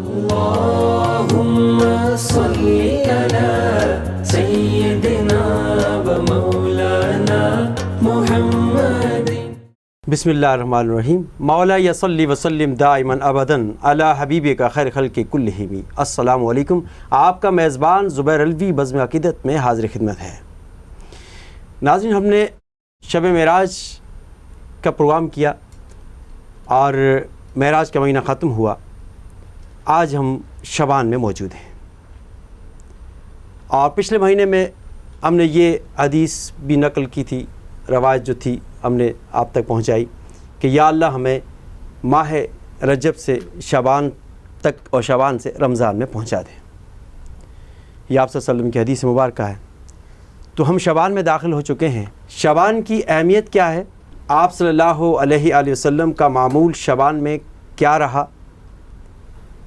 اللهم صل على سيدنا ومولانا محمد. بسم اللہ الرحمن الرحیم. مولا صلی وسلم دائما ابدا علی حبیبک خیر خلق کلہم. السلام علیکم. آپ کا میزبان زبیر الوی بزم عقیدت میں حاضر خدمت ہے. ناظرین، ہم نے شب معراج کا پروگرام کیا اور معراج کا مہینہ ختم ہوا. آج ہم شعبان میں موجود ہیں اور پچھلے مہینے میں ہم نے یہ حدیث بھی نقل کی تھی، روایت جو تھی ہم نے آپ تک پہنچائی کہ یا اللہ ہمیں ماہ رجب سے شعبان تک اور شعبان سے رمضان میں پہنچا دیں. یہ آپ صلی اللہ علیہ وسلم کی حدیث مبارکہ ہے. تو ہم شعبان میں داخل ہو چکے ہیں. شعبان کی اہمیت کیا ہے؟ آپ صلی اللہ علیہ وآلہ وسلم کا معمول شعبان میں کیا رہا؟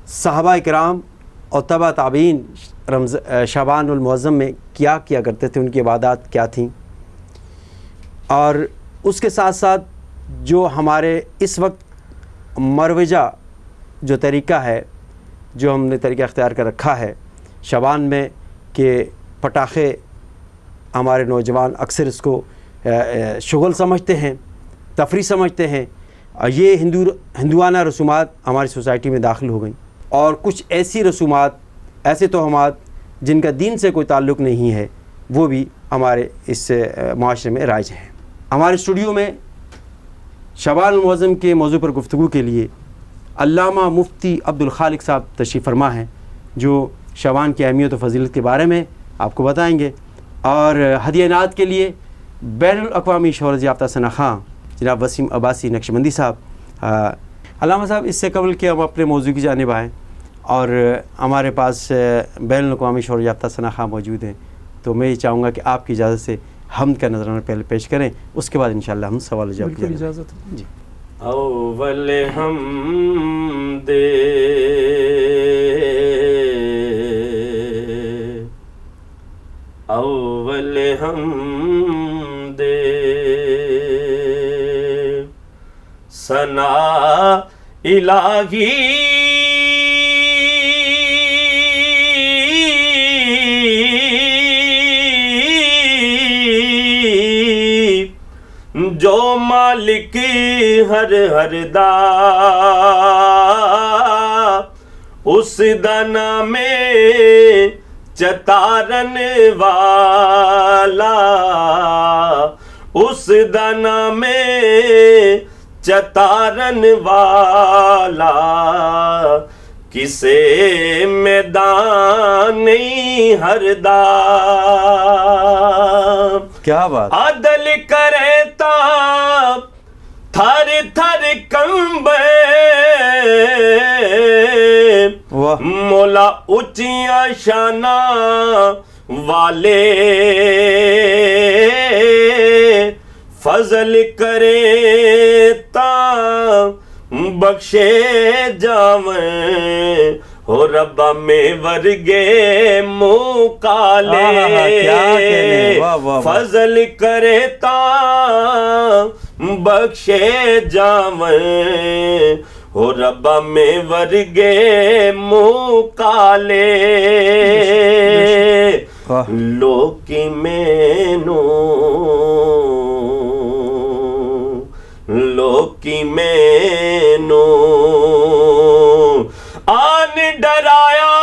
صحابہ کرام اور تبع تابعین شعبان المعظم میں کیا کیا کرتے تھے، ان کی عبادات کیا تھیں؟ اور اس کے ساتھ ساتھ جو ہمارے اس وقت مروجہ جو طریقہ ہے، جو ہم نے طریقہ اختیار کر رکھا ہے شعبان میں کہ پٹاخے، ہمارے نوجوان اکثر اس کو شغل سمجھتے ہیں، تفریح سمجھتے ہیں، اور یہ ہندوانہ رسومات ہماری سوسائٹی میں داخل ہو گئیں. اور کچھ ایسی رسومات، ایسے توہمات جن کا دین سے کوئی تعلق نہیں ہے، وہ بھی ہمارے اس معاشرے میں رائج ہیں. ہمارے اسٹوڈیو میں شعبان المعظم کے موضوع پر گفتگو کے لیے علامہ مفتی عبدالخالق صاحب تشریف فرما ہیں، جو شعبان کی اہمیت و فضیلت کے بارے میں آپ کو بتائیں گے. اور ہدیہ نعت کے لیے بین الاقوامی شہرت یافتہ ثنا خواں جناب وسیم عباسی نقشبندی صاحب. علامہ صاحب، اس سے قبل کہ ہم اپنے موضوع کی جانب آئیں، اور ہمارے پاس بین الاقوامی شہرت یافتہ ثنا خواں موجود ہیں، تو میں یہ چاہوں گا کہ آپ کی اجازت سے حمد کا نذرانہ پہلے پیش کریں، اس کے بعد انشاءاللہ ہم سوال و جواب کی اجازت جی. اول حمد اول حمد ثنا الہی جو مالک ہر دا اس دا نام چتارن والا، اس دا نام چتارن والا، کسے میدان نہیں ہردا. کیا بات! عدل کرے تا تھر تھر کمبے، مولا اونچیاں شاناں والے، فضل کرے تا بخشے جاویں، ہو ربا میں ورگے منہ کالے، فضل کرے تا بخشے جاویں، ہو ربا میں ورگے منہ کالے. لوکی مینوں لوکی مینوں آن ڈرایا،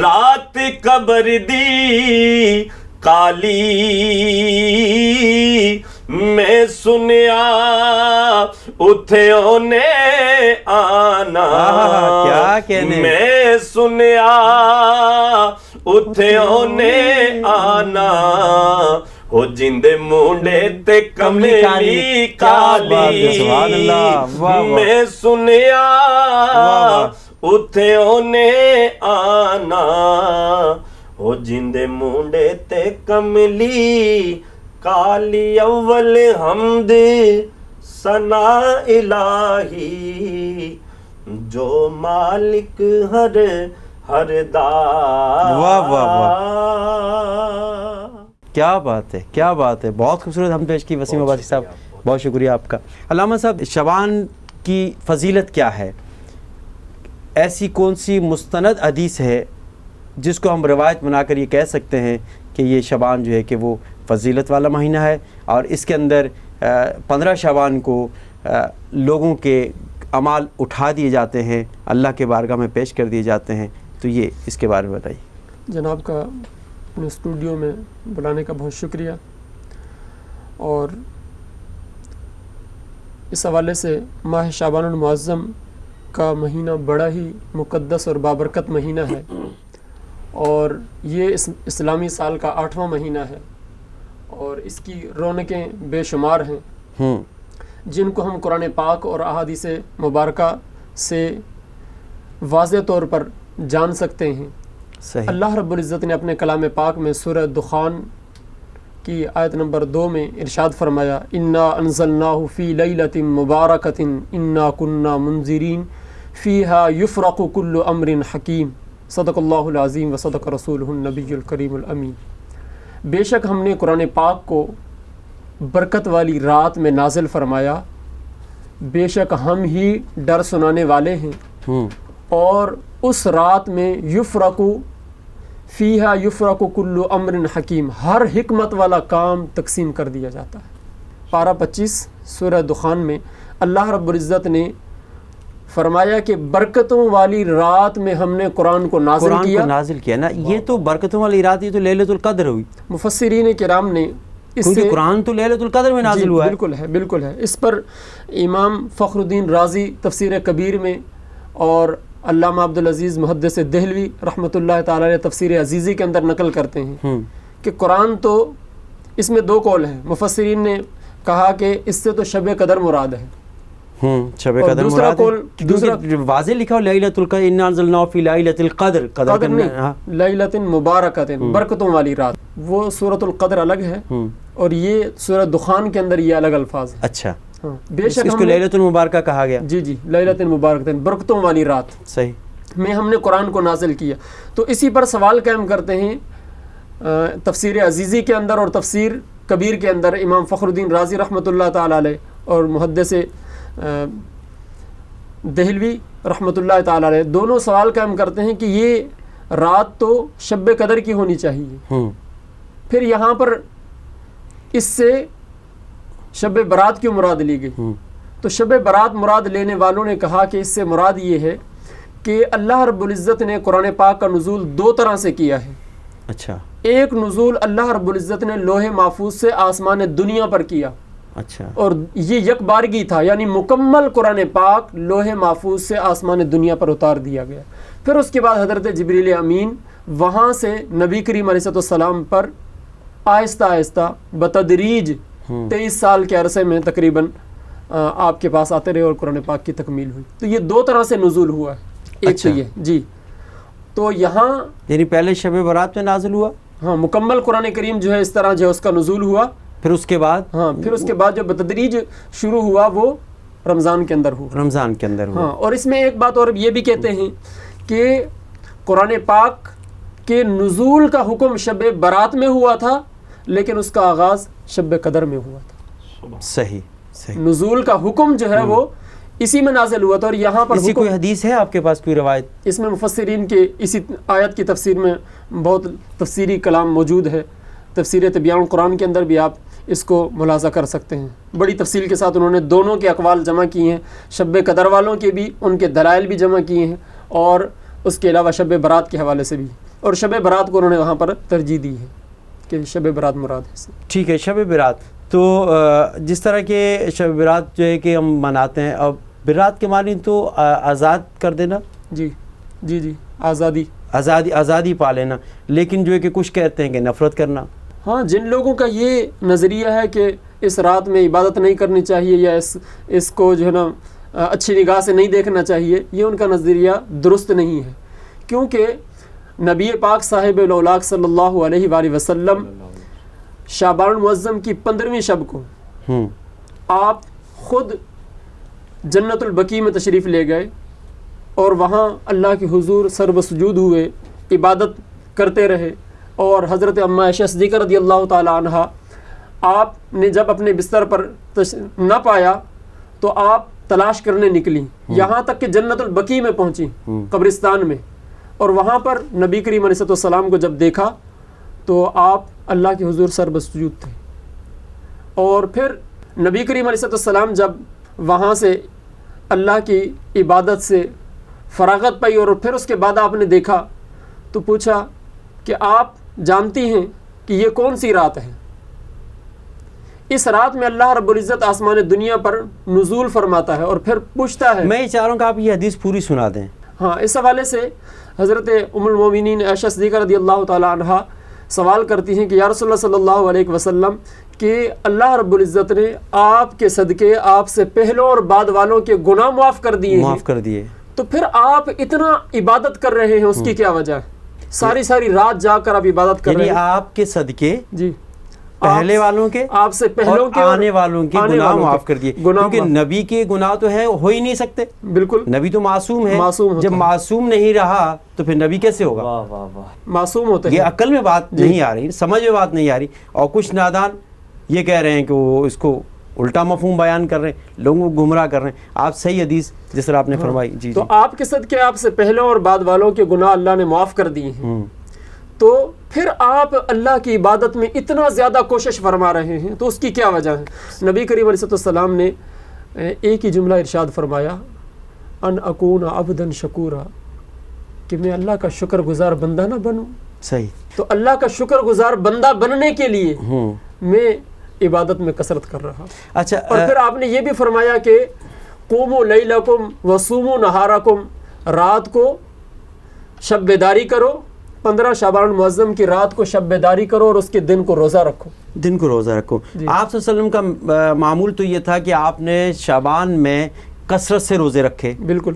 رات قبر دی کالی، میں سنیا اتھے اونے آنا، کیا کہنے، میں سنیا اتھے اونے آنا، ہو جندے مونڈے تے کملی کالی، میں سنیا اتھے اونے آنا، ہو جندے مونڈے تے کملی کالی. اول حمد ثنا الہی جو مالک ہر دا. واہ واہ واہ، کیا بات ہے، کیا بات ہے. بہت خوبصورت ہم پیش کی وسیم عباسی صاحب. بہت شکریہ آپ کا. علامہ صاحب، شعبان کی فضیلت کیا ہے؟ ایسی کون سی مستند حدیث ہے جس کو ہم روایت بنا کر یہ کہہ سکتے ہیں کہ یہ شعبان جو ہے کہ وہ فضیلت والا مہینہ ہے، اور اس کے اندر 15 شعبان کو لوگوں کے اعمال اٹھا دیے جاتے ہیں، اللہ کے بارگاہ میں پیش کر دیے جاتے ہیں؟ تو یہ اس کے بارے میں بتائیے. جناب کا اپنے اسٹوڈیو میں بلانے کا بہت شکریہ. اور اس حوالے سے ماہ شعبان المعظم کا مہینہ بڑا ہی مقدس اور بابرکت مہینہ ہے، اور یہ اسلامی سال کا 8واں مہینہ ہے، اور اس کی رونقیں بے شمار ہیں جن کو ہم قرآن پاک اور احادیث مبارکہ سے واضح طور پر جان سکتے ہیں. صحیح. اللہ رب العزت نے اپنے کلام پاک میں سورہ دخان کی آیت نمبر 2 میں ارشاد فرمایا، انا انزلناہ فی لیلۃ مبارکۃ انا کنا منذرین فیہا یفرق کل امر حکیم. صدق اللہ العظیم و صدق رسولہ النبی الکریم الامین. بے شک ہم نے قرآن پاک کو برکت والی رات میں نازل فرمایا، بے شک ہم ہی ڈر سنانے والے ہیں، اور اس رات میں فیہا یفرق کل امر حکیم، ہر حکمت والا کام تقسیم کر دیا جاتا ہے. پارہ 25 سورہ دخان میں اللہ رب العزت نے فرمایا کہ برکتوں والی رات میں ہم نے قرآن کو نازل کیا نا. یہ تو برکتوں والی رات، یہ تو لیلۃ القدر ہوئی. مفسرین کرام نے اس سے، قرآن تو لیلۃ القدر میں نازل ہوا ہے. بالکل ہے. اس پر امام فخر الدین رازی تفسیر کبیر میں اور علامہ عبدالعزیز محدث دہلوی رحمۃ اللہ تعالی علیہ تفسیر عزیزی کے اندر نقل کرتے ہیں کہ قرآن تو اس میں 2 قول ہیں. مفسرین نے کہا کہ اس سے تو شب قدر مراد ہے. شب قدر مراد ہے، دوسرا واضح لکھا ہو لیلۃ القدر، انا انزلناہ فی لیلۃ القدر، قدر نہیں، لیلۃ مبارکۃ، برکتوں والی رات. وہ سورۃ القدر الگ ہے، اور یہ سورہ دخان کے اندر یہ الگ الفاظ ہیں. اچھا، بے شک اس کو لیلۃ المبارکہ کہا گیا. جی لیلۃ مبارکۃ، برکتوں والی رات صحیح میں ہم نے قرآن کو نازل کیا. تو اسی پر سوال قائم کرتے ہیں تفسیر عزیزی کے اندر اور تفسیر کبیر کے اندر امام فخر الدین رازی رحمۃ اللہ تعالی علیہ اور محدث دہلوی رحمۃ اللہ تعالی علیہ دونوں سوال قائم کرتے ہیں کہ یہ رات تو شب قدر کی ہونی چاہیے، پھر یہاں پر اس سے شب برات کیوں مراد لی گئی؟ تو شب برات مراد لینے والوں نے کہا کہ اس سے مراد یہ ہے کہ اللہ رب العزت نے قرآن پاک کا نزول 2 طرح سے کیا ہے. اچھا، ایک نزول اللہ رب العزت نے لوح محفوظ سے آسمان دنیا پر کیا. اچھا، اور یہ یک بارگی تھا، یعنی مکمل قرآن پاک لوح محفوظ سے آسمان دنیا پر اتار دیا گیا. پھر اس کے بعد حضرت جبریل امین وہاں سے نبی کریم علیہ السلام پر آہستہ آہستہ بتدریج 23 سال کے عرصے میں تقریباً آپ کے پاس آتے رہے اور قرآن پاک کی تکمیل ہوئی. تو یہ 2 طرح سے نزول ہوا ہے. ایک تو یہ جی، تو یہاں یعنی پہلے شب برات میں نازل ہوا، ہاں مکمل قرآن کریم جو ہے اس طرح جو ہے اس کا نزول ہوا. پھر اس کے بعد جو بتدریج شروع ہوا وہ رمضان کے اندر ہوا. ہاں، اور اس میں ایک بات اور یہ بھی کہتے ہیں کہ قرآن پاک کے نزول کا حکم شب برات میں ہوا تھا، لیکن اس کا آغاز شب قدر میں ہوا تھا. صحیح. نزول کا حکم جو ہے وہ اسی میں نازل ہوا تھا. اور یہاں پر اسی کوئی حدیث ہے آپ کے پاس، کوئی روایت؟ اس میں مفسرین کے اسی آیت کی تفسیر میں بہت تفسیری کلام موجود ہے. تفسیر تبیان القرآن کے اندر بھی آپ اس کو ملاحظہ کر سکتے ہیں. بڑی تفصیل کے ساتھ انہوں نے دونوں کے اقوال جمع کیے ہیں، شب قدر والوں کے بھی، ان کے دلائل بھی جمع کیے ہیں، اور اس کے علاوہ شب برات کے حوالے سے بھی. اور شب برات کو انہوں نے وہاں پر ترجیح دی ہے کہ شب برات مراد ہے. ٹھیک ہے، شب برات تو جس طرح کے شب برات جو ہے کہ ہم مناتے ہیں، اب برات کے معنی تو آزاد کر دینا. جی، آزادی پا لینا، لیکن جو ہے کہ کچھ کہتے ہیں کہ نفرت کرنا. ہاں، جن لوگوں کا یہ نظریہ ہے کہ اس رات میں عبادت نہیں کرنی چاہیے یا اس کو جو ہے نا اچھی نگاہ سے نہیں دیکھنا چاہیے، یہ ان کا نظریہ درست نہیں ہے. کیونکہ نبی پاک صاحب الاولاق صلی اللہ علیہ وآلہ وسلم شعبان المعظم کی 15ویں شب کو آپ خود جنت البقیع میں تشریف لے گئے اور وہاں اللہ کے حضور سر بسجود ہوئے، عبادت کرتے رہے. اور حضرت اماں عائشہ صدیقہ رضی اللہ تعالی عنہ آپ نے جب اپنے بستر پر نہ پایا تو آپ تلاش کرنے نکلی، یہاں تک کہ جنت البقیع میں پہنچی، قبرستان میں، اور وہاں پر نبی کریم علیہ السلام کو جب دیکھا تو آپ اللہ کے حضور سر بسجود تھے. اور پھر نبی کریم علیہ السلام جب وہاں سے اللہ کی عبادت سے فراغت پائی اور پھر اس کے بعد آپ نے دیکھا تو پوچھا کہ آپ جانتی ہیں کہ یہ کون سی رات ہے؟ اس رات میں اللہ رب العزت آسمان دنیا پر نزول فرماتا ہے اور پھر پوچھتا ہے. میں یہ چاہ رہا ہوں کہ آپ یہ حدیث پوری سنا دیں. ہاں، اس حوالے سے حضرت ام المومنین عائشہ صدیقہ رضی اللہ تعالی عنہا سوال کرتی ہیں کہ یا رسول اللہ صلی اللہ علیہ وسلم کہ اللہ رب العزت نے آپ کے صدقے آپ سے پہلوں اور بعد والوں کے گناہ معاف کر دیے، تو پھر آپ اتنا عبادت کر رہے ہیں، اس کی کیا وجہ ہے؟ ساری رات جا کر آپ عبادت کر رہے ہیں. آپ کے صدقے جی پہلے والوں کے، آپ سے پہلوں کے، آنے والوں کے گناہ معاف کر دیے، کیونکہ نبی کے گناہ تو ہے ہو ہی نہیں سکتے. بالکل، نبی تو معصوم ہے. جب معصوم نہیں رہا تو پھر نبی کیسے ہوگا؟ معصوم ہوتے ہیں. یہ عقل میں بات نہیں آ رہی، سمجھ میں بات نہیں آ رہی. اور کچھ نادان یہ کہہ رہے ہیں کہ وہ اس کو الٹا مفہوم بیان کر رہے ہیں، لوگوں کو گمراہ کر رہے ہیں. آپ صحیح حدیث جس طرح آپ نے فرمائی. جی تو آپ کے صدقے آپ سے پہلوں اور بعد والوں کے گناہ اللہ نے معاف کر دیے ہیں، تو پھر آپ اللہ کی عبادت میں اتنا زیادہ کوشش فرما رہے ہیں، تو اس کی کیا وجہ ہے؟ نبی کریم علیہ السلام نے ایک ہی جملہ ارشاد فرمایا، ان اکون عبدا شکورا، کہ میں اللہ کا شکر گزار بندہ نہ بنوں. صحیح. تو اللہ کا شکر گزار بندہ بننے کے لیے میں عبادت میں کثرت کر رہا. اچھا، اور پھر آپ نے یہ بھی فرمایا کہ قوموا لیلکم وصوموا نہارکم، رات کو شب بیداری کرو، 15 شعبان معظم کی رات کو شب بیداری کرو اور اس کے دن کو روزہ رکھو. دن کو روزہ رکھو. آپ صلی اللہ علیہ وسلم کا معمول تو یہ تھا کہ آپ نے شعبان میں کثرت سے روزے رکھے. بالکل.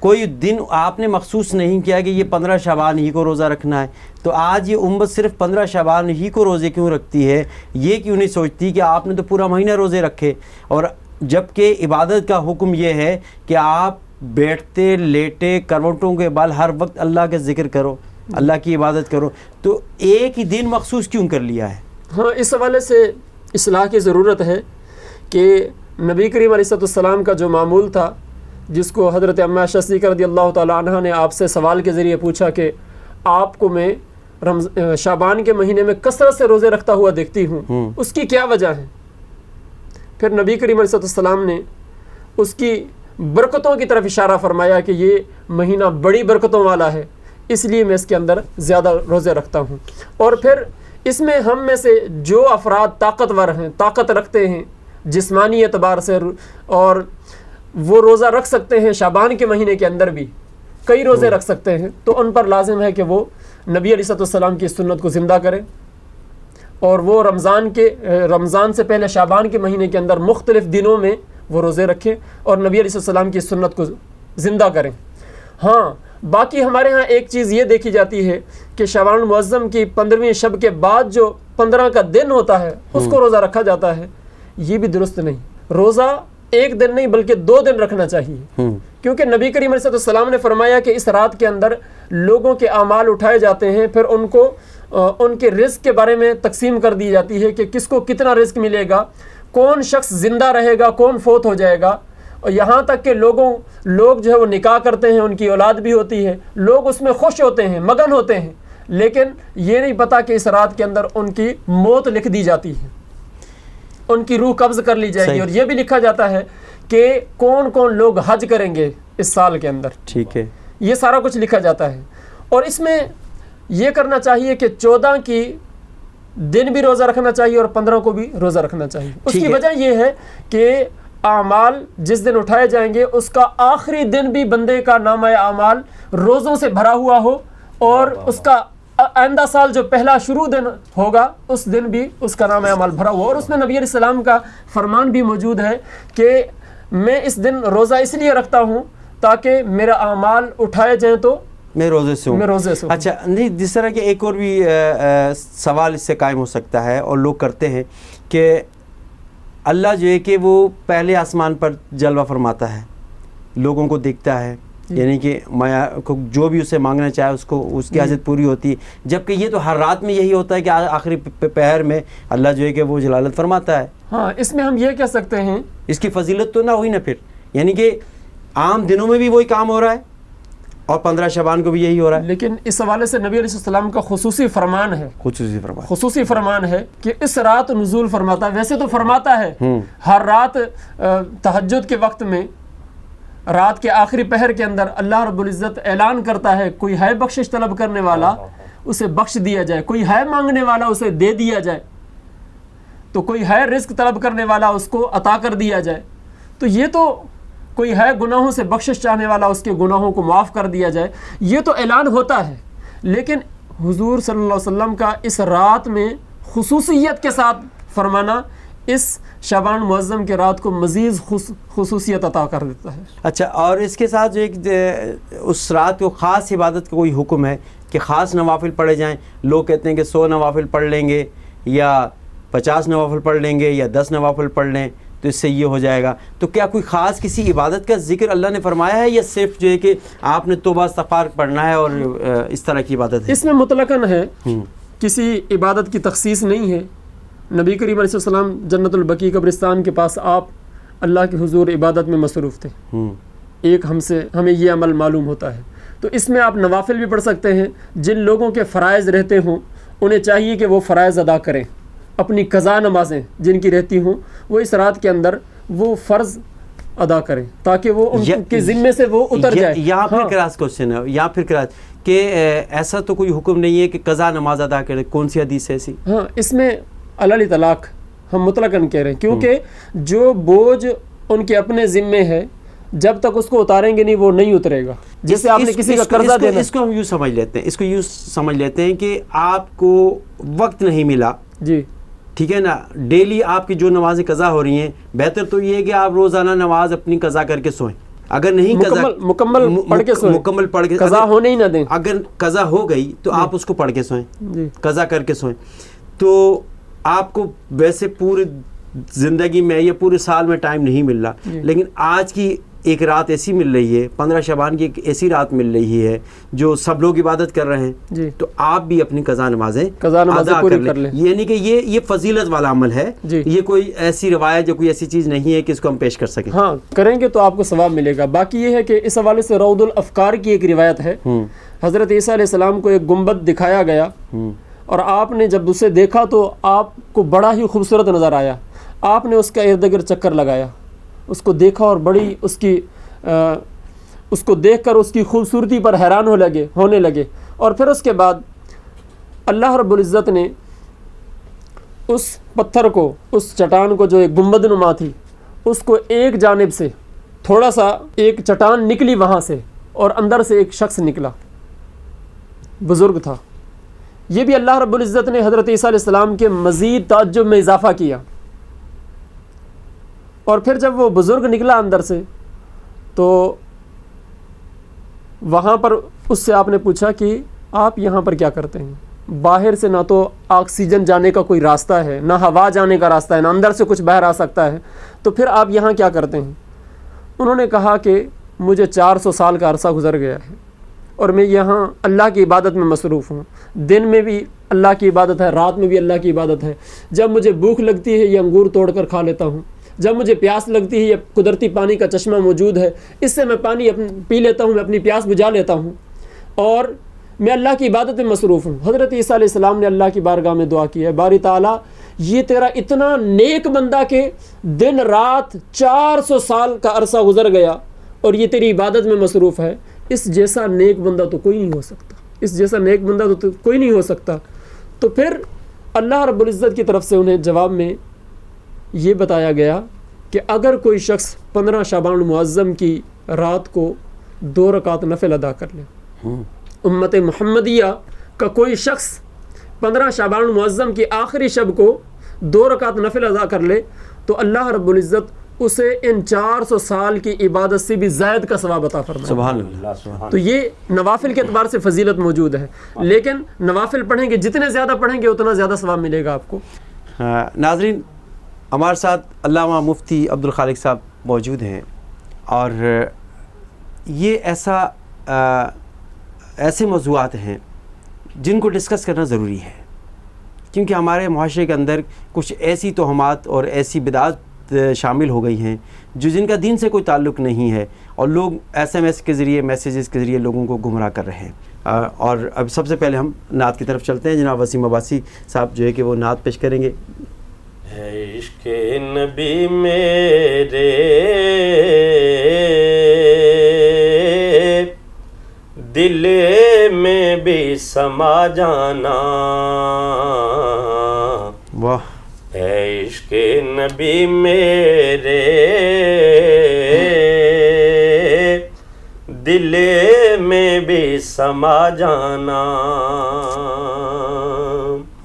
کوئی دن آپ نے مخصوص نہیں کیا کہ یہ 15 شعبان ہی کو روزہ رکھنا ہے. تو آج یہ امت صرف 15 شعبان ہی کو روزے کیوں رکھتی ہے؟ یہ کیوں نہیں سوچتی کہ آپ نے تو پورا مہینہ روزے رکھے؟ اور جبکہ عبادت کا حکم یہ ہے کہ آپ بیٹھتے لیٹے کروٹوں کے بال ہر وقت اللہ کا ذکر کرو، اللہ کی عبادت کرو، تو ایک ہی دن مخصوص کیوں کر لیا ہے؟ ہاں، اس حوالے سے اصلاح کی ضرورت ہے کہ نبی کریم علیہ السلام کا جو معمول تھا، جس کو حضرت ام عائشہ صدیقہ رضی اللہ تعالیٰ عنہ نے آپ سے سوال کے ذریعے پوچھا کہ آپ کو میں شعبان کے مہینے میں کثرت سے روزے رکھتا ہوا دیکھتی ہوں، اس کی کیا وجہ ہے؟ پھر نبی کریم علیہ السلام نے اس کی برکتوں کی طرف اشارہ فرمایا کہ یہ مہینہ بڑی برکتوں والا ہے، اس لیے میں اس کے اندر زیادہ روزے رکھتا ہوں. اور پھر اس میں ہم میں سے جو افراد طاقتور ہیں، طاقت رکھتے ہیں جسمانی اعتبار سے، اور وہ روزہ رکھ سکتے ہیں شعبان کے مہینے کے اندر بھی کئی روزے رکھ سکتے ہیں، تو ان پر لازم ہے کہ وہ نبی علیہ السلام کی سنت کو زندہ کریں، اور وہ رمضان سے پہلے شعبان کے مہینے کے اندر مختلف دنوں میں وہ روزے رکھیں اور نبی علیہ السلام کی سنت کو زندہ کریں. ہاں، باقی ہمارے ہاں ایک چیز یہ دیکھی جاتی ہے کہ شعبان المعظم کی 15ویں شب کے بعد جو 15 کا دن ہوتا ہے اس کو روزہ رکھا جاتا ہے. یہ بھی درست نہیں. روزہ ایک دن نہیں بلکہ 2 دن رکھنا چاہیے، کیونکہ نبی کریم علیہ السلام نے فرمایا کہ اس رات کے اندر لوگوں کے اعمال اٹھائے جاتے ہیں، پھر ان کو ان کے رزق کے بارے میں تقسیم کر دی جاتی ہے کہ کس کو کتنا رزق ملے گا، کون شخص زندہ رہے گا، کون فوت ہو جائے گا. اور یہاں تک کہ لوگ جو ہے وہ نکاح کرتے ہیں، ان کی اولاد بھی ہوتی ہے، لوگ اس میں خوش ہوتے ہیں، مگن ہوتے ہیں، لیکن یہ نہیں پتا کہ اس رات کے اندر ان کی موت لکھ دی جاتی ہے، ان کی روح قبض کر لی جائے گی. اور یہ بھی لکھا جاتا ہے کہ کون کون لوگ حج کریں گے اس سال کے اندر. ٹھیک ہے، یہ سارا کچھ لکھا جاتا ہے. اور اس میں یہ کرنا چاہیے کہ 14 کی دن بھی روزہ رکھنا چاہیے اور 15 کو بھی روزہ رکھنا چاہیے. اس کی وجہ یہ ہے کہ اعمال جس دن اٹھائے جائیں گے اس کا آخری دن بھی بندے کا نامہ اعمال روزوں سے بھرا ہوا ہو، اور اس کا آئندہ سال جو پہلا شروع دن ہوگا اس دن بھی اس کا نامہ اعمال بھرا ہوا. اور اس میں نبی علیہ السلام کا فرمان بھی موجود ہے کہ میں اس دن روزہ اس لیے رکھتا ہوں تاکہ میرا اعمال اٹھائے جائیں تو میں روزے سے ہوں. اچھا، نہیں، جس طرح کہ ایک اور بھی سوال اس سے قائم ہو سکتا ہے اور لوگ کرتے ہیں کہ اللہ جو ہے کہ وہ پہلے آسمان پر جلوہ فرماتا ہے، لوگوں کو دیکھتا ہے، یعنی کہ کو جو بھی اسے مانگنا چاہے اس کو اس کی حاجت پوری ہوتی ہے، جبکہ یہ تو ہر رات میں یہی ہوتا ہے کہ آخری پہر میں اللہ جو ہے کہ وہ جلالت فرماتا ہے۔ ہاں، اس میں ہم یہ کہہ سکتے ہیں، اس کی فضیلت تو نہ ہوئی نا پھر، یعنی کہ عام دنوں میں بھی وہی کام ہو رہا ہے اور 15 شعبان کو بھی یہی ہو رہا ہے۔ لیکن اس حوالے سے نبی علیہ السلام کا خصوصی فرمان ہے، خصوصی فرمان ہے کہ اس رات نزول فرماتا ہے۔ ویسے تو فرماتا ہے ہر رات تہجد کے وقت میں، رات کے آخری پہر کے اندر اللہ رب العزت اعلان کرتا ہے کوئی ہے بخشش طلب کرنے والا اسے بخش دیا جائے، کوئی ہے مانگنے والا اسے دے دیا جائے، تو کوئی ہے رزق طلب کرنے والا اس کو عطا کر دیا جائے۔ تو یہ تو کوئی ہے گناہوں سے بخشش چاہنے والا اس کے گناہوں کو معاف کر دیا جائے، یہ تو اعلان ہوتا ہے۔ لیکن حضور صلی اللہ علیہ وسلم کا اس رات میں خصوصیت کے ساتھ فرمانا اس شعبان معظم کے رات کو مزید خصوصیت عطا کر دیتا ہے۔ اچھا، اور اس کے ساتھ جو ایک اس رات کو خاص عبادت کا کوئی حکم ہے کہ خاص نوافل پڑھے جائیں؟ لوگ کہتے ہیں کہ 100 نوافل پڑھ لیں گے یا 50 نوافل پڑھ لیں گے یا 10 نوافل پڑھ لیں تو اس سے یہ ہو جائے گا، تو کیا کوئی خاص کسی عبادت کا ذکر اللہ نے فرمایا ہے یا صرف جو ہے کہ آپ نے توبہ استغفار پڑھنا ہے اور اس طرح کی عبادت ہے؟ اس میں مطلقاً ہے، کسی عبادت کی تخصیص نہیں ہے۔ نبی کریم علیہ السلام جنت البقیع قبرستان کے پاس آپ اللہ کے حضور عبادت میں مصروف تھے، ایک ہمیں یہ عمل معلوم ہوتا ہے۔ تو اس میں آپ نوافل بھی پڑھ سکتے ہیں۔ جن لوگوں کے فرائض رہتے ہوں انہیں چاہیے کہ وہ فرائض ادا کریں، اپنی قضا نمازیں جن کی رہتی ہوں وہ اس رات کے اندر وہ فرض ادا کریں تاکہ وہ ان کے ذمے سے وہ اتر جائے۔ یہاں پھر کراس کوشچن ہے، یہاں پھر کراس کہ ایسا تو کوئی حکم نہیں ہے کہ قضا نماز ادا کرے، کون سی حدیث ہے ایسی؟ ہاں، اس میں علی طلاق ہم مطلقاً کہہ رہے ہیں، کیونکہ جو بوجھ ان کے اپنے ذمے ہے جب تک اس کو اتاریں گے نہیں وہ نہیں اترے گا۔ جیسے آپ نے کسی کا قرضہ دینا، اس کو ہم یوں سمجھ لیتے ہیں، اس کو یوں سمجھ لیتے ہیں کہ آپ کو وقت نہیں ملا، جی ٹھیک ہے نا، ڈیلی آپ کی جو نمازیں قضا ہو رہی ہیں، بہتر تو یہ ہے کہ آپ روزانہ نماز اپنی قضا کر کے سوئیں۔ اگر نہیں مکمل پڑھ کے سوئیں، مکمل پڑھ کے قضا ہونے ہی نہ دیں۔ اگر قضا ہو گئی تو آپ اس کو پڑھ کے سوئیں، جی قضا کر کے سوئیں، تو آپ کو ویسے پوری زندگی میں یا پورے سال میں ٹائم نہیں مل رہا، لیکن آج کی ایک رات ایسی مل رہی ہے، 15 شعبان کی ایک ایسی رات مل رہی ہے جو سب لوگ عبادت کر رہے ہیں، تو آپ بھی اپنی قضا نمازیں ادا کر لیں۔ یعنی کہ یہ فضیلت والا عمل ہے، یہ کوئی ایسی روایت یا کوئی ایسی چیز نہیں ہے کہ اس کو ہم پیش کر سکیں۔ ہاں، کریں گے تو آپ کو ثواب ملے گا۔ باقی یہ ہے کہ اس حوالے سے روض الافکار کی ایک روایت ہے، حضرت عیسیٰ علیہ السلام کو ایک گنبد دکھایا گیا اور آپ نے جب اسے دیکھا تو آپ کو بڑا ہی خوبصورت نظر آیا۔ آپ نے اس کا ارد گرد چکر لگایا، اس کو دیکھا اور بڑی اس کو دیکھ کر اس کی خوبصورتی پر حیران ہونے لگے۔ اور پھر اس کے بعد اللہ رب العزت نے اس پتھر کو، اس چٹان کو جو ایک گنبد نما تھی، اس کو ایک جانب سے تھوڑا سا ایک چٹان نکلی وہاں سے اور اندر سے ایک شخص نکلا، بزرگ تھا۔ یہ بھی اللہ رب العزت نے حضرت عیسیٰ علیہ السلام کے مزید تعجب میں اضافہ کیا۔ اور پھر جب وہ بزرگ نکلا اندر سے تو وہاں پر اس سے آپ نے پوچھا کہ آپ یہاں پر کیا کرتے ہیں؟ باہر سے نہ تو آکسیجن جانے کا کوئی راستہ ہے، نہ ہوا جانے کا راستہ ہے، نہ اندر سے کچھ باہر آ سکتا ہے، تو پھر آپ یہاں کیا کرتے ہیں؟ انہوں نے کہا کہ مجھے 400 سال کا عرصہ گزر گیا ہے اور میں یہاں اللہ کی عبادت میں مصروف ہوں، دن میں بھی اللہ کی عبادت ہے، رات میں بھی اللہ کی عبادت ہے۔ جب مجھے بھوک لگتی ہے یہ انگور توڑ کر کھا لیتا ہوں، جب مجھے پیاس لگتی ہے یہ قدرتی پانی کا چشمہ موجود ہے، اس سے میں پانی پی لیتا ہوں، میں اپنی پیاس بجھا لیتا ہوں، اور میں اللہ کی عبادت میں مصروف ہوں۔ حضرت عیسیٰ علیہ السلام نے اللہ کی بارگاہ میں دعا کی ہے، باری تعالیٰ یہ تیرا اتنا نیک بندہ کہ دن رات 400 سال کا عرصہ گزر گیا اور یہ تیری عبادت میں مصروف ہے، اس جیسا نیک بندہ تو کوئی نہیں ہو سکتا، اس جیسا نیک بندہ تو کوئی نہیں ہو سکتا۔ تو پھر اللہ رب العزت کی طرف سے انہیں جواب میں یہ بتایا گیا کہ اگر کوئی شخص 15 شعبان معظم کی رات کو 2 رکعت نفل ادا کر لے، امت محمدیہ کا کوئی شخص 15 شعبان معظم کی آخری شب کو 2 رکعت نفل ادا کر لے تو اللہ رب العزت اسے ان 400 سال کی عبادت سے بھی زائد کا ثواب عطا فرمائے۔ سبحان اللہ۔ تو یہ نوافل کے اعتبار سے فضیلت موجود ہے، لیکن نوافل پڑھیں گے جتنے زیادہ پڑھیں گے اتنا زیادہ ثواب ملے گا آپ کو۔ ناظرین، ہمارے ساتھ علامہ مفتی عبد الخالق صاحب موجود ہیں اور یہ ایسے موضوعات ہیں جن کو ڈسکس کرنا ضروری ہے، کیونکہ ہمارے معاشرے کے اندر کچھ ایسی توہمات اور ایسی بدعات شامل ہو گئی ہیں جن کا دین سے کوئی تعلق نہیں ہے، اور لوگ SMS کے ذریعے، میسیجز کے ذریعے لوگوں کو گمراہ کر رہے ہیں۔ اور اب سب سے پہلے ہم نعت کی طرف چلتے ہیں۔ جناب وسیم عباسی صاحب جو ہے کہ وہ نعت پیش کریں گے۔ ہے عشق نبی میرے دل میں بھی سما جانا، واہ، ہے عشق نبی میرے دل میں بھی سما جانا،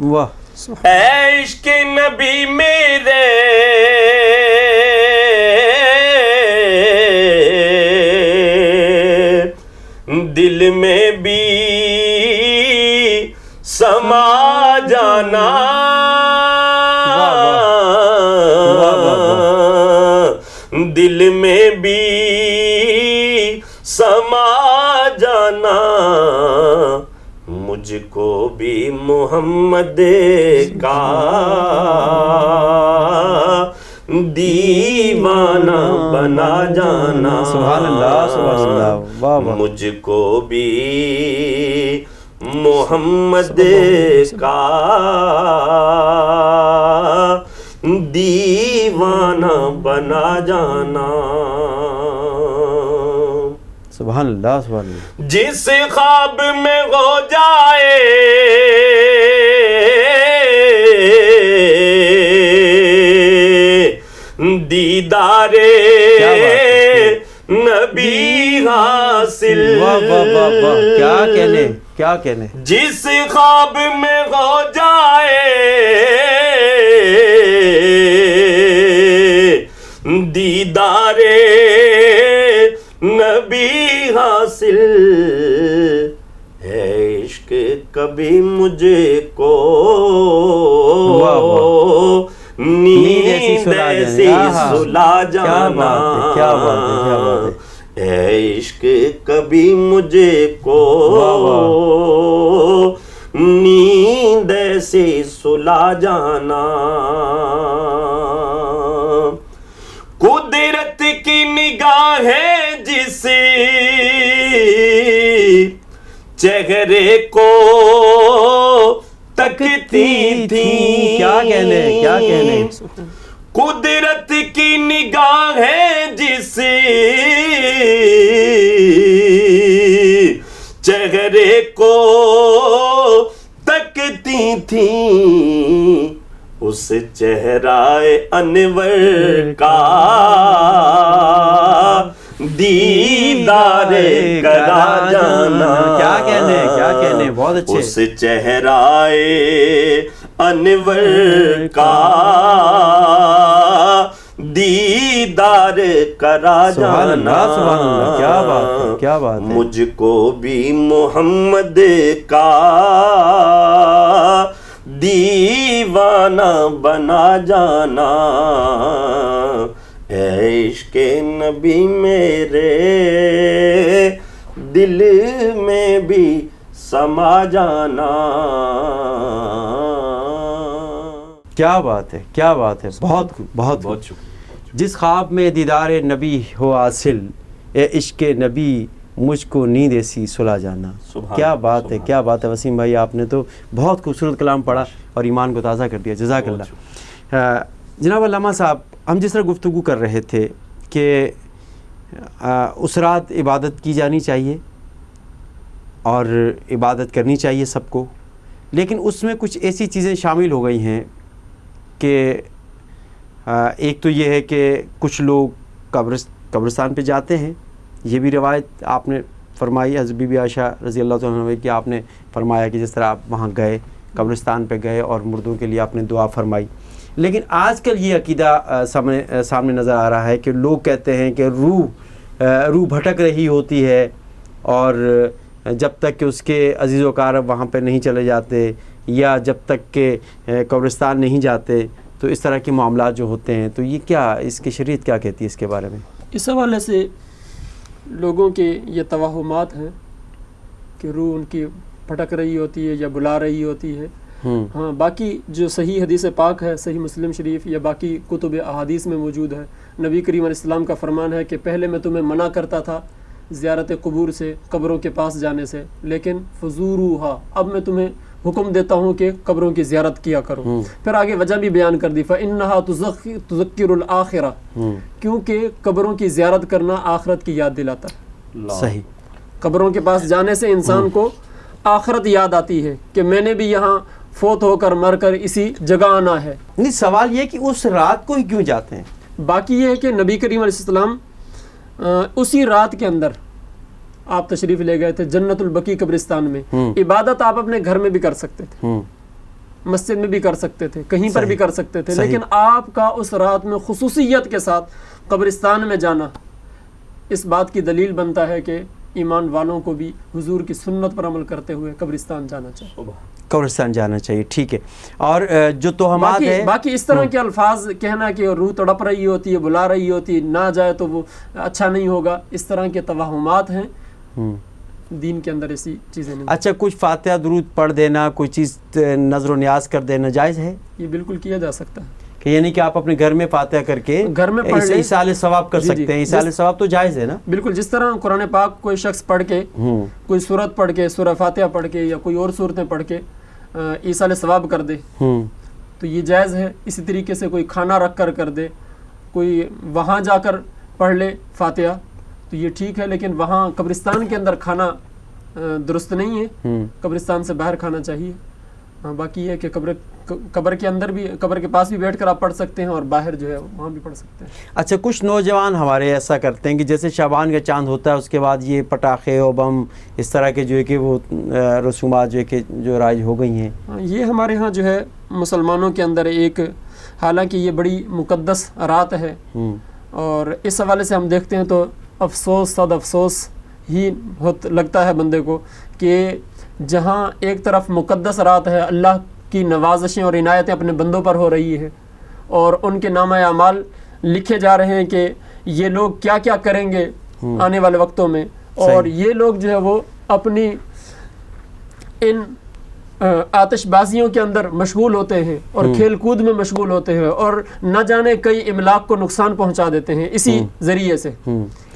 واہ، اے عشق نبی میرے دل میں بھی سما جانا، دل میں بھی سما جانا، مجھ کو بھی محمد کا دیوانہ بنا جانا، سبحان اللہ، سبحان اللہ، واہ واہ، مجھ کو بھی محمد کا دیوانہ بنا جانا، سبحان اللہ، سبحان اللہ۔ جس خواب میں ہو جائے دیدار نبی حاصل، واہ واہ واہ واہ، کیا کہنے، کیا کہنے، جس خواب میں ہو جائے دیدار نبی حاصل، ہے عشق کبھی مجھے کو نیند ایسی سلا جانا، کیا بات ہے، کیا بات ہے، اے عشق کبھی مجھے کو نیند ایسی سلا جانا، قدرت کی نگاہیں جس چہرے کو تکتی تھی، کیا کہنے، کیا کہنے، قدرت کی نگاہیں جس چہرے کو تکتی تھی، اس چہرہ انور کا دیدار کرا جانا، کیا کہنے، کیا کہنے، بہت اچھے، اس چہرہ انور کا دیدار کرا سبحان اللہ، جانا، سبحان اللہ، کیا بات ہے، کیا بات ہے، مجھ کو بھی محمد کا دیوانہ بنا جانا، اے عشق نبی میرے دل میں بھی سما جانا، کیا بات ہے، کیا بات ہے، بہت بہت بہت شکریہ۔ جس خواب میں دیدار نبی ہو حاصل، اے عشق نبی مجھ کو نیند ایسی سلا جانا، کیا بات ہے، کیا بات ہے وسیم بھائی، آپ نے تو بہت خوبصورت کلام پڑھا اور ایمان کو تازہ کر دیا، جزاک اللہ۔ جناب علامہ صاحب، ہم جس طرح گفتگو کر رہے تھے کہ اس رات عبادت کی جانی چاہیے اور عبادت کرنی چاہیے سب کو، لیکن اس میں کچھ ایسی چیزیں شامل ہو گئی ہیں کہ ایک تو یہ ہے کہ کچھ لوگ قبرستان پہ جاتے ہیں، یہ بھی روایت آپ نے فرمائی حضرت بی بی عائشہ رضی اللہ تعالیٰ عنہ کہ آپ نے فرمایا کہ جس طرح آپ وہاں گئے، قبرستان پہ گئے اور مردوں کے لیے آپ نے دعا فرمائی، لیکن آج کل یہ عقیدہ سامنے نظر آ رہا ہے کہ لوگ کہتے ہیں کہ روح بھٹک رہی ہوتی ہے، اور جب تک کہ اس کے عزیز و اقارب وہاں پہ نہیں چلے جاتے یا جب تک کہ قبرستان نہیں جاتے تو اس طرح کے معاملات جو ہوتے ہیں، تو یہ کیا، اس کی شریعت کیا کہتی ہے اس کے بارے میں؟ اس حوالے سے لوگوں کے یہ توہمات ہیں کہ روح ان کی پھٹک رہی ہوتی ہے یا بلا رہی ہوتی ہے. ہاں باقی جو صحیح حدیث پاک ہے، صحیح مسلم شریف یا باقی کتب احادیث میں موجود ہے، نبی کریم علیہ السلام کا فرمان ہے کہ پہلے میں تمہیں منع کرتا تھا زیارت قبور سے، قبروں کے پاس جانے سے، لیکن فزوروہا، اب میں تمہیں حکم دیتا ہوں کہ قبروں کی زیارت کیا کرو. پھر آگے وجہ بھی بیان کر دی، فَإِنَّهَا تُذَكِّرُ الْآخِرَةَ، کیونکہ قبروں کی زیارت کرنا آخرت کی یاد دلاتا ہے. صحیح. قبروں کے پاس جانے سے انسان کو آخرت یاد آتی ہے کہ میں نے بھی یہاں فوت ہو کر مر کر اسی جگہ آنا ہے. نہیں، سوال یہ کہ اس رات کو ہی کیوں جاتے ہیں؟ باقی یہ ہے کہ نبی کریم علیہ السلام اسی رات کے اندر آپ تشریف لے گئے تھے جنت البقیع قبرستان میں. عبادت آپ اپنے گھر میں بھی کر سکتے تھے، مسجد میں بھی کر سکتے تھے، کہیں پر بھی کر سکتے تھے، لیکن آپ کا اس رات میں خصوصیت کے ساتھ قبرستان میں جانا اس بات کی دلیل بنتا ہے کہ ایمان والوں کو بھی حضور کی سنت پر عمل کرتے ہوئے قبرستان جانا چاہیے. قبرستان جانا چاہیے، ٹھیک ہے. اور جو توہمات ہیں، باقی اس طرح کے الفاظ کہنا کہ روح تڑپ رہی ہوتی ہے، بلا رہی ہوتی ہے، نہ جائے تو وہ اچھا نہیں ہوگا، اس طرح کے توہمات ہیں. دین کے اندر ایسی چیزیں نہیں. اچھا، کچھ فاتحہ درود پڑھ دینا، کوئی چیز نظر و نیاز کر دینا جائز ہے؟ یہ بالکل کیا جا سکتا ہے. کہ یعنی کہ آپ اپنے گھر میں فاتحہ کر کے گھر میں پڑھ ایصال ثواب کر سکتے ہیں. ایصال ثواب تو جائز ہے نا؟ بالکل. جس طرح قرآن پاک کوئی شخص پڑھ کے، کوئی سورت پڑھ کے، سورہ فاتحہ پڑھ کے یا کوئی اور صورتیں پڑھ کے ایصال ثواب کر دے تو یہ جائز ہے. اسی طریقے سے کوئی کھانا رکھ کر دے، کوئی وہاں جا کر پڑھ لے فاتحہ تو یہ ٹھیک ہے، لیکن وہاں قبرستان کے اندر کھانا درست نہیں ہے. قبرستان سے باہر کھانا چاہیے. باقی یہ ہے کہ قبر کے اندر بھی، قبر کے پاس بھی بیٹھ کر آپ پڑھ سکتے ہیں اور باہر جو ہے وہاں بھی پڑھ سکتے ہیں. اچھا، کچھ نوجوان ہمارے ایسا کرتے ہیں کہ جیسے شعبان کا چاند ہوتا ہے اس کے بعد یہ پٹاخے اور بم اس طرح کے جو ہے کہ وہ رسومات جو ہے کہ جو رائج ہو گئی ہیں. یہ ہمارے ہاں جو ہے مسلمانوں کے اندر ایک، حالانکہ یہ بڑی مقدس رات ہے اور اس حوالے سے ہم دیکھتے ہیں تو افسوس، صد افسوس ہی لگتا ہے بندے کو کہ جہاں ایک طرف مقدس رات ہے، اللہ کی نوازشیں اور عنایتیں اپنے بندوں پر ہو رہی ہے اور ان کے نامہ اعمال لکھے جا رہے ہیں کہ یہ لوگ کیا کیا کریں گے آنے والے وقتوں میں، اور یہ لوگ جو ہے وہ اپنی ان آتش بازیوں کے اندر مشغول ہوتے ہیں اور کھیل کود میں مشغول ہوتے ہیں اور نہ جانے کئی املاک کو نقصان پہنچا دیتے ہیں اسی ذریعے سے.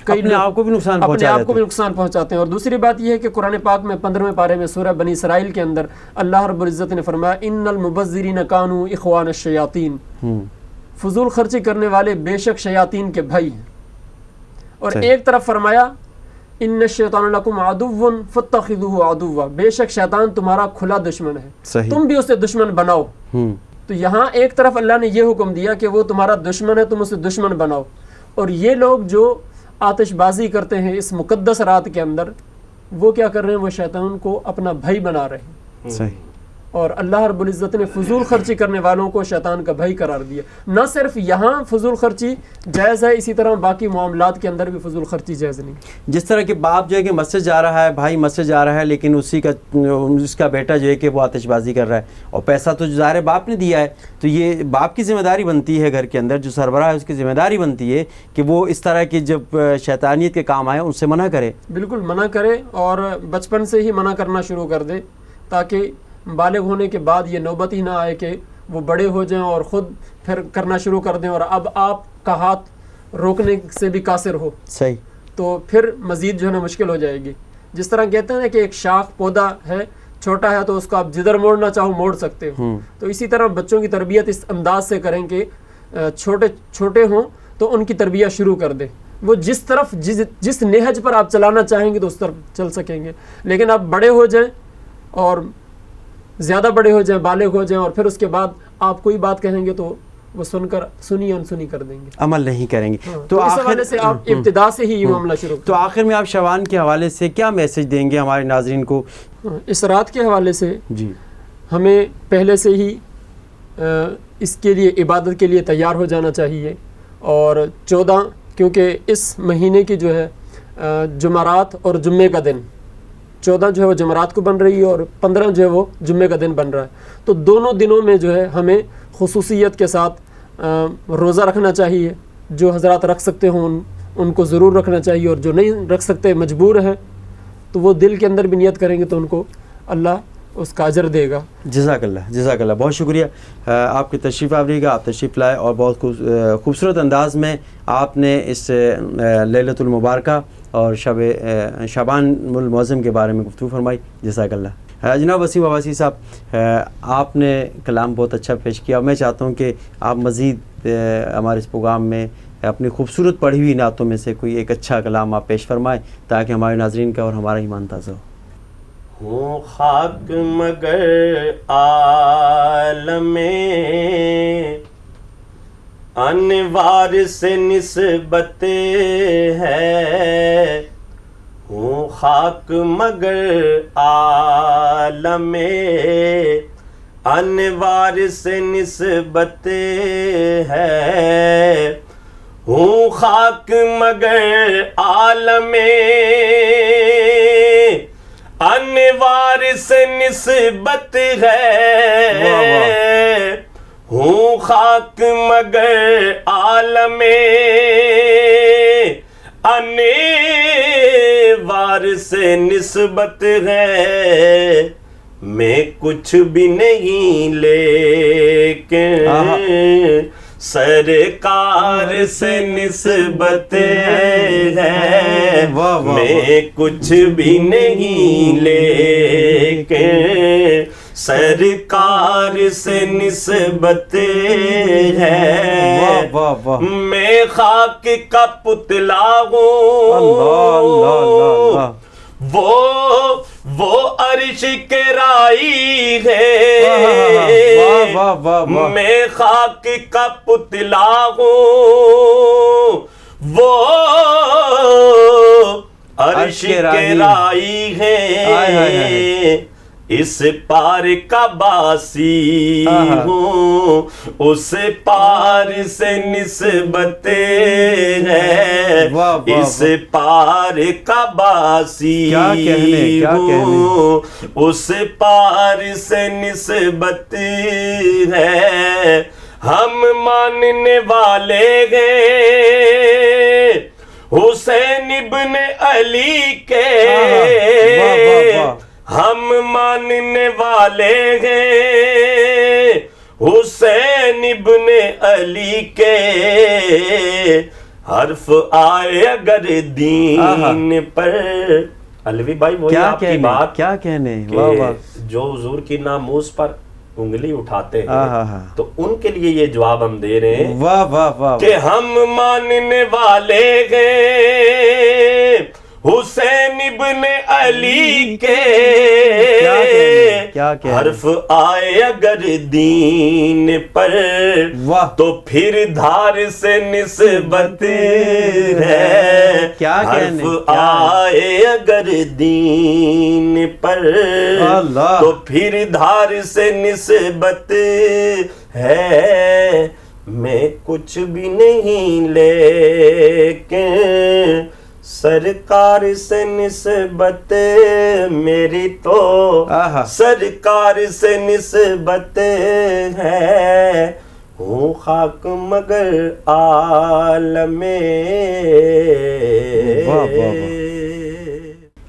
اپنے آپ کو بھی نقصان پہنچاتے ہیں. اور دوسری بات یہ ہے کہ قرآن پاک میں 15ویں پارے میں سورہ بنی اسرائیل کے اندر اللہ رب العزت نے فرمایا ان المبذرین کانوا اخوان الشیاطین، فضول خرچی کرنے والے بے شک شیاطین کے بھائی ہیں. اور ایک طرف فرمایا ان الشیطان لکم عدو فاتخذوه عدوا، بے شک شیطان تمہارا کھلا دشمن ہے، تم بھی اسے دشمن بناؤ. تو یہاں ایک طرف اللہ نے یہ حکم دیا کہ وہ تمہارا دشمن ہے، تم اسے دشمن بناؤ، اور یہ لوگ جو آتش بازی کرتے ہیں اس مقدس رات کے اندر وہ کیا کر رہے ہیں؟ وہ شیطان کو اپنا بھائی بنا رہے ہیں. صحیح. اور اللہ رب العزت نے فضول خرچی کرنے والوں کو شیطان کا بھائی قرار دیا. نہ صرف یہاں فضول خرچی جائز ہے، اسی طرح باقی معاملات کے اندر بھی فضول خرچی جائز نہیں. جس طرح کہ باپ جو ہے کہ مسجد جا رہا ہے، بھائی مسجد جا رہا ہے، لیکن اس کا بیٹا جو ہے کہ وہ آتش بازی کر رہا ہے اور پیسہ تو ظاہر باپ نے دیا ہے، تو یہ باپ کی ذمہ داری بنتی ہے، گھر کے اندر جو سربراہ ہے اس کی ذمہ داری بنتی ہے کہ وہ اس طرح کی جب شیطانیت کے کام آئے ان سے منع کرے. بالکل منع کرے اور بچپن سے ہی منع کرنا شروع کر دے تاکہ بالغ ہونے کے بعد یہ نوبت ہی نہ آئے کہ وہ بڑے ہو جائیں اور خود پھر کرنا شروع کر دیں اور اب آپ کا ہاتھ روکنے سے بھی قاصر ہو. صحیح. تو پھر مزید جو ہے نا مشکل ہو جائے گی. جس طرح کہتے ہیں کہ ایک شاخ پودا ہے، چھوٹا ہے تو اس کو آپ جدھر موڑنا چاہو موڑ سکتے ہو. تو اسی طرح بچوں کی تربیت اس انداز سے کریں کہ چھوٹے ہوں تو ان کی تربیت شروع کر دیں. وہ جس طرف جس نہج پر آپ چلانا چاہیں گے تو اس طرف چل سکیں گے. لیکن آپ بڑے ہو جائیں اور زیادہ بڑے ہو جائیں، بالغ ہو جائیں اور پھر اس کے بعد آپ کوئی بات کہیں گے تو وہ سنی انسنی کر دیں گے، عمل نہیں کریں گے. تو اس حوالے سے آپ ابتدا سے ہی یہ معاملہ شروع کریں. تو آخر میں آپ شعبان کے حوالے سے کیا میسج دیں گے ہمارے ناظرین کو؟ اس رات کے حوالے سے جی ہمیں پہلے سے ہی اس کے لیے عبادت کے لیے تیار ہو جانا چاہیے. اور 14 کیونکہ اس مہینے کی جو ہے جمعرات اور جمعے کا دن، 14 جو ہے وہ جمعرات کو بن رہی ہے اور 15 جو ہے وہ جمعے کا دن بن رہا ہے. تو دونوں دنوں میں جو ہے ہمیں خصوصیت کے ساتھ روزہ رکھنا چاہیے. جو حضرات رکھ سکتے ہوں ان کو ضرور رکھنا چاہیے، اور جو نہیں رکھ سکتے مجبور ہیں تو وہ دل کے اندر بھی نیت کریں گے تو ان کو اللہ اس کا اجر دے گا۔ جزاک اللہ، بہت شکریہ آپ کی تشریف آوری کا، آپ تشریف لائے اور بہت خوبصورت انداز میں آپ نے اس لیلۃ المبارکہ اور شعبان المعظم کے بارے میں گفتگو فرمائی۔ جزاک اللہ۔ جناب وسیم عباسی صاحب، آپ نے کلام بہت اچھا پیش کیا، میں چاہتا ہوں کہ آپ مزید ہمارے اس پروگرام میں اپنی خوبصورت پڑھی ہوئی نعتوں میں سے کوئی ایک اچھا کلام آپ پیش فرمائیں تاکہ ہمارے ناظرین کا اور ہمارا ایمان تازہ ہو۔ ہوں خاک مگر عالم انوار سے نسبت ہے، ہوں خاک مگر عالم انوار سے نسبت ہے، ہوں خاک مگر عالم انوار سے نسبت ہے، ہوں خاک مگر عالم انوار سے نسبت ہے، میں کچھ بھی نہیں لیکن سرکار سے نسبت ہے، میں کچھ بھی نہیں لیکن سرکار سے نسبت ہے، میں خاک کا پتلا ہوں، وہ عرش کے رائی ہے، میں خاک کا پتلا ہوں، وہ عرش کے رائی ہے، اس پار کا باسی ہوں، اس پار سے نسبت ہے، اس پار کا باسی ہوں، اس پار سے نسبت ہے، ہم ماننے والے ہیں حسین ابن علی کے، ہم ماننے والے ہیں حسین ابن علی کے، حرف آئے اگر دین پر۔ علوی بھائی وہی آپ کی بات، کیا کہنے، جو حضور کی ناموس پر انگلی اٹھاتے ہیں تو ان کے لیے یہ جواب ہم دے رہے ہیں کہ ہم ماننے والے ہیں حسین ابن علی کے، حرف آئے اگر دین پر تو پھر دھار سے نسبت ہے، حرف آئے اگر دین پر تو پھر دھار سے نسبت ہے، میں کچھ بھی نہیں لیکن سرکار سے نسبت میری تو سرکار سے نسبت ہے، ہوں خاک مگر عالم۔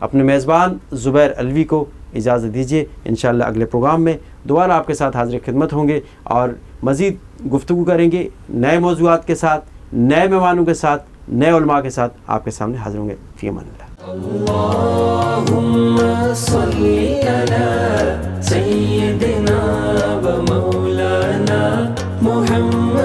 اپنے میزبان زبیر علوی کو اجازت دیجیے، انشاءاللہ اگلے پروگرام میں دوبارہ آپ کے ساتھ حاضر خدمت ہوں گے اور مزید گفتگو کریں گے، نئے موضوعات کے ساتھ، نئے مہمانوں کے ساتھ، نئے علماء کے ساتھ آپ کے سامنے حاضر ہوں گے۔ فی امان اللہ۔ اللہم صلی علی سیدنا و مولانا محمد